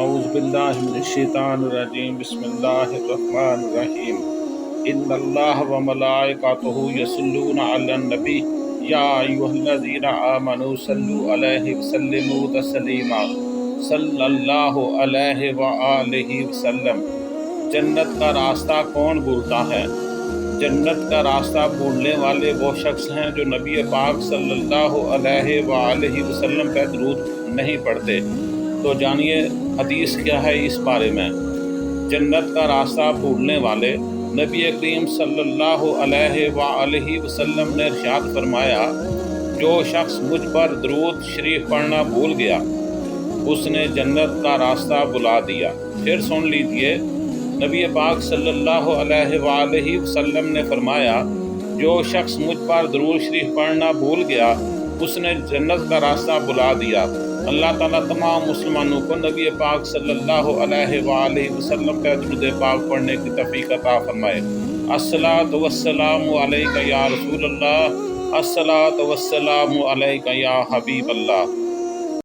اعوذ باللہ من الشیطان الرجیم بسم اللہ الرحمن الرحیم ان اللہ وملائکتہ یصلون علی النبی یا ایھا الذین آمنوا صلوا علیہ وسلموا تسلیما صلی اللہ علیہ وآلہ وسلم۔ جنت کا راستہ کون بھولتا ہے؟ جنت کا راستہ بھولنے والے وہ شخص ہیں جو نبی پاک صلی اللہ علیہ وآلہ وسلم پہ درود نہیں پڑھتے۔ تو جانیے حدیث کیا ہے اس بارے میں۔ جنت کا راستہ بھولنے والے، نبی کریم صلی اللہ علیہ وآلہ وسلم نے ارشاد فرمایا، جو شخص مجھ پر درود شریف پڑھنا بھول گیا اس نے جنت کا راستہ بلا دیا۔ پھر سن لیجئے، نبی پاک صلی اللہ علیہ وآلہ وسلم نے فرمایا، جو شخص مجھ پر درود شریف پڑھنا بھول گیا اس نے جنت کا راستہ بلا دیا۔ اللہ تعالیٰ تمام مسلمانوں کو نبی پاک صلی اللہ علیہ وآلہ وسلم کا درود پاک پڑھنے کی توفیق عطا فرمائے۔ الصلاۃ والسلام علیک یا رسول اللہ، الصلاۃ والسلام علیک یا حبیب اللہ۔